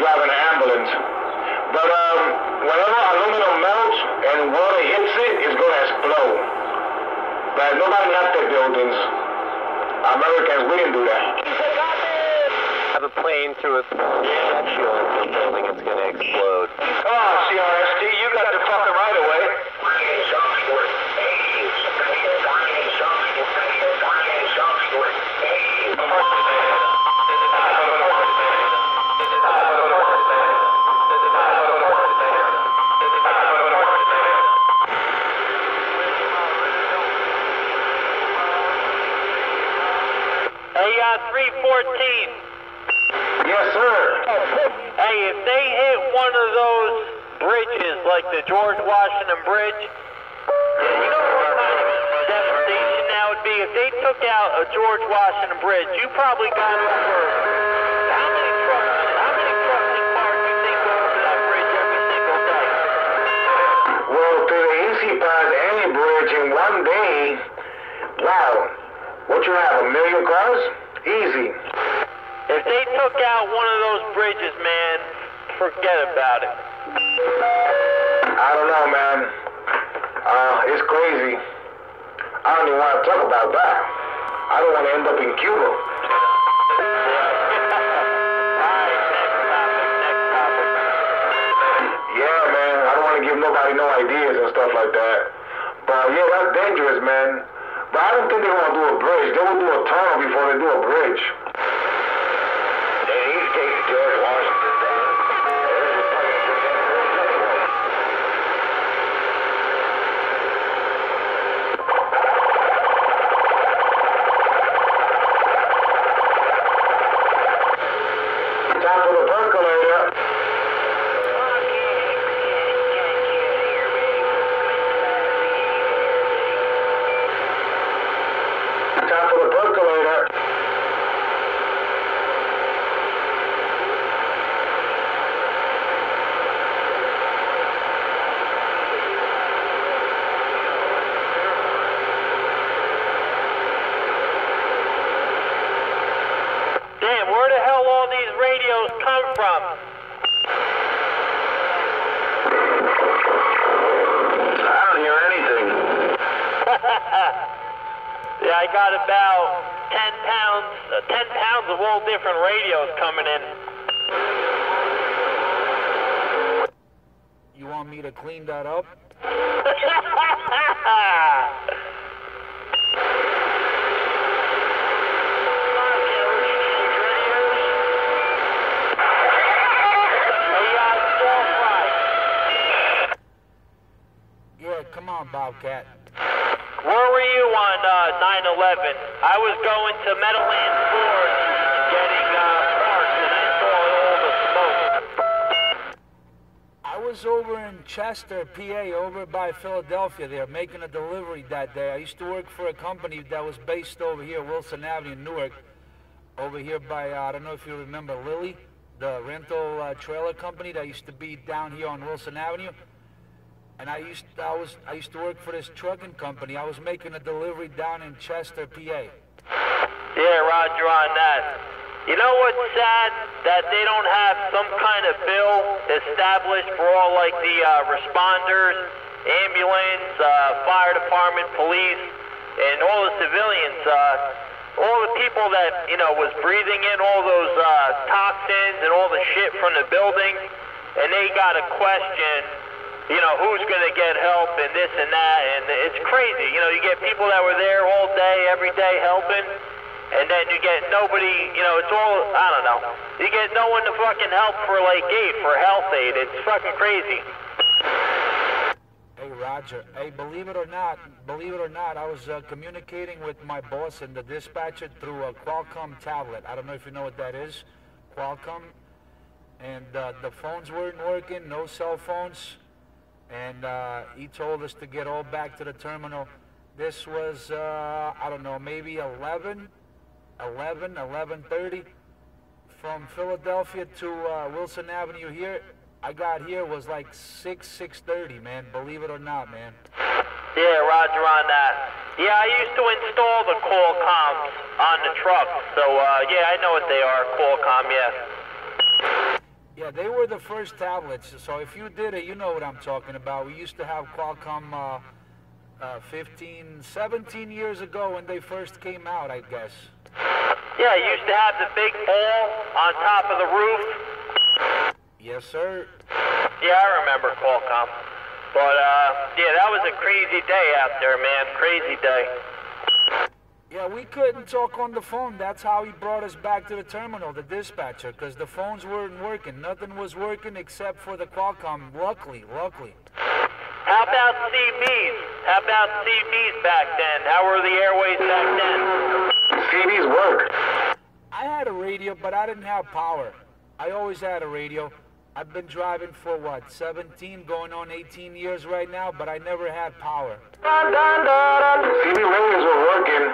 driving an ambulance. But whenever aluminum melts and water hits it, it's going to explode. But nobody left their buildings. Americans, we didn't do that. Have a plane through a section of the building, it's going to explode. Come on, CRST, you got the fucking right of way. Hey, 314. Yes, sir. Hey, if they hit one of those bridges, like the George Washington Bridge, you know what kind of devastation that would be? If they took out a George Washington Bridge, you probably got over how many trucks and cars do you think go over that bridge every single day? Well, to the easy pass any bridge in one day, wow. What you have, 1 million cars? Easy. If they took out one of those bridges, man, forget about it. I don't know, man. It's crazy. I don't even want to talk about that. I don't want to end up in Cuba. Yeah, man. I don't want to give nobody no ideas and stuff like that. But yeah, that's dangerous, man. But I don't think they're going to do a bridge. They will do a tunnel before they do a bridge. They need to take George Washington down. Time for the percolator. Time for the percolator. Damn, where the hell all these radios come from? I don't hear anything. Yeah, I got about 10 pounds of all different radios coming in. You want me to clean that up? Yeah, come on, Bobcat. Where were you on 9/11? I was going to Meadowland Stores getting parts, and I saw all the smoke. I was over in Chester, PA, over by Philadelphia there, making a delivery that day. I used to work for a company that was based over here, Wilson Avenue in Newark, over here by, I don't know if you remember Lily, the rental trailer company that used to be down here on Wilson Avenue. And I used to work for this trucking company. I was making a delivery down in Chester, PA. Yeah, Roger on that. You know what's sad? That they don't have some kind of bill established for all, like, the responders, ambulance, fire department, police, and all the civilians, all the people that, you know, was breathing in all those toxins and all the shit from the building, and they got a question, you know, who's going to get help and this and that, and it's crazy. You know, you get people that were there all day, every day helping, and then you get nobody, you know, it's all, I don't know. You get no one to fucking help for, like, aid, for health aid. It's fucking crazy. Hey, Roger. Hey, believe it or not, I was communicating with my boss and the dispatcher through a Qualcomm tablet. I don't know if you know what that is, Qualcomm. And the phones weren't working, no cell phones. And he told us to get all back to the terminal. This was, I don't know, maybe 11:30 from Philadelphia to Wilson Avenue here. I got here was like 6:30, man. Believe it or not, man. Yeah, Roger on that. Yeah, I used to install the Qualcomms on the truck. So, yeah, I know what they are, Qualcomm, yeah. Yeah, they were the first tablets. So if you did it, you know what I'm talking about. We used to have Qualcomm 15, 17 years ago when they first came out, I guess. Yeah, you used to have the big ball on top of the roof. Yes, sir. Yeah, I remember Qualcomm. But, yeah, that was a crazy day out there, man. Crazy day. Yeah, we couldn't talk on the phone. That's how he brought us back to the terminal, the dispatcher, because the phones weren't working. Nothing was working except for the Qualcomm, luckily. How about CBs? How about CBs back then? How were the airways back then? CDs work. I had a radio, but I didn't have power. I always had a radio. I've been driving for, 17, going on 18 years right now, but I never had power. CD radios were working.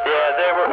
Yeah, they were...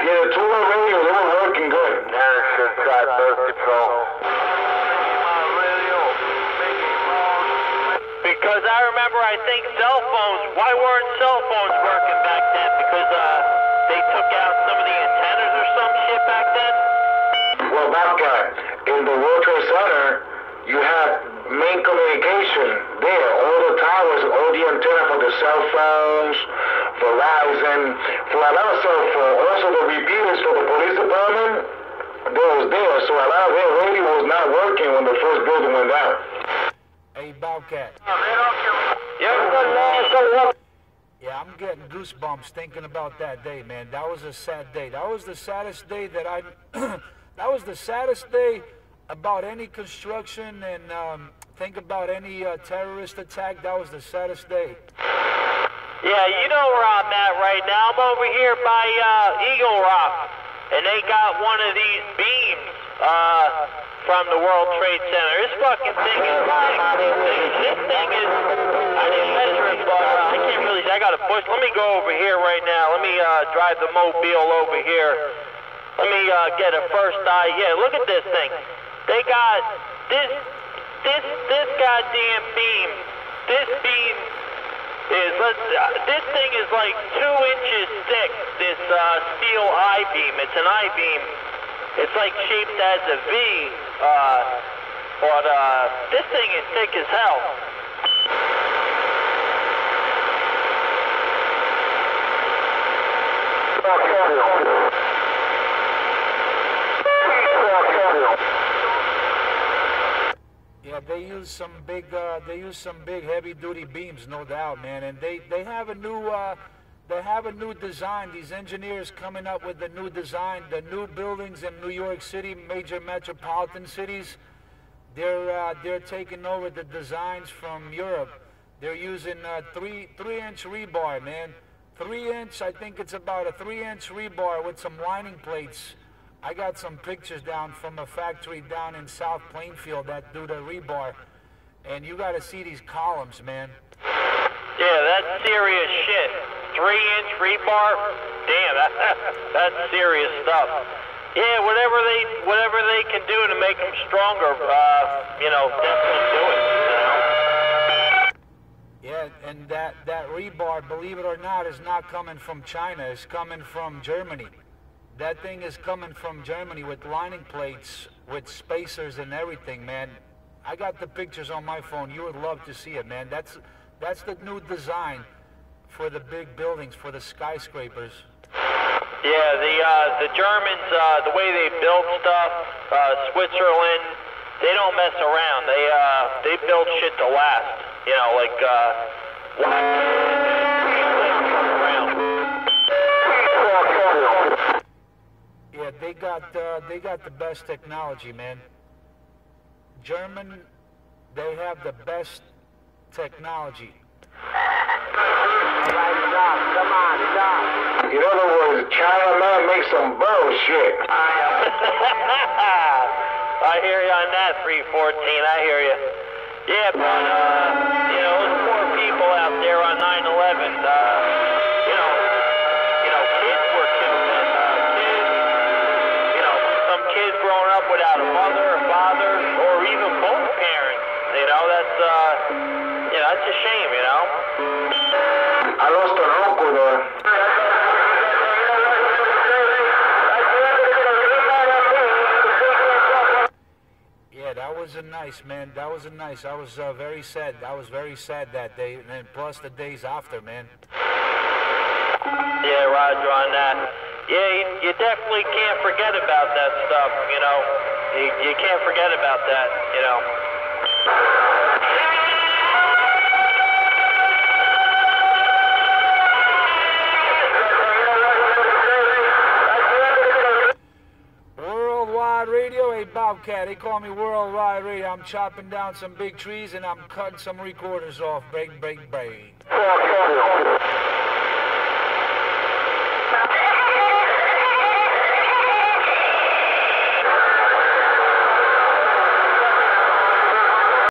Yeah, the two-way radios, they were working good. Should try birth control. Because I remember, I think cell phones, why weren't cell phones working back then? Because they took out some of the antennas or some shit back then? Well, back in the World Trade Center, you had main communication there. All the towers, all the antenna for the cell phones, Verizon, for a lot of cell phones. Also the repeaters for the police department, they was there. So a lot of their radio was not working when the first building went down. Hey, Bobcat. Yeah, I'm getting goosebumps thinking about that day, man. That was a sad day. That was the saddest day that I... that was the saddest day about any construction and think about any terrorist attack. That was the saddest day. Yeah, you know where I'm at right now. I'm over here by Eagle Rock, and they got one of these beams from the World Trade Center. This fucking thing is like, this thing is, I didn't measure it, but I can't really, I gotta push. Let me go over here right now. Let me drive the mobile over here. Let me get a first eye. Yeah, look at this thing. They got this goddamn beam. This beam is, this thing is like 2 inches thick, this steel I-beam. It's an I-beam. It's like shaped as a V, but this thing is thick as hell. Yeah, they use some big heavy-duty beams, no doubt, man. And they have a new design. These engineers coming up with the new design, the new buildings in New York City, major metropolitan cities. They're taking over the designs from Europe. They're using 3-inch rebar, man. 3-inch. I think it's about a 3-inch rebar with some lining plates. I got some pictures down from a factory down in South Plainfield that do the rebar, and you got to see these columns, man. Yeah, that's serious shit. 3-inch rebar, damn, that's serious stuff. Yeah, whatever they can do to make them stronger, definitely do it. Yeah, and that rebar, believe it or not, is not coming from China. It's coming from Germany. That thing is coming from Germany with lining plates, with spacers and everything, man. I got the pictures on my phone. You would love to see it, man. That's the new design for the big buildings, for the skyscrapers. Yeah, the Germans, the way they build stuff, Switzerland, they don't mess around. They build shit to last. Yeah, they got the best technology, man. German, they have the best technology. In other words, China man makes some bullshit. I hear you on that, 314. I hear you. Yeah, but those poor people out there on 9/11. Kids were killed. Some kids growing up without a mother, a father, or even both parents. That's a shame. I lost a was a nice, man. That was a nice. I was very sad. I was very sad that day, and plus the days after, man. Yeah, Roger on that. Yeah, you definitely can't forget about that stuff, you know. You can't forget about that, you know. Worldwide Radio, hey Bobcat, they call me Worldwide Radio. I'm chopping down some big trees and I'm cutting some recorders off. Break, break, break.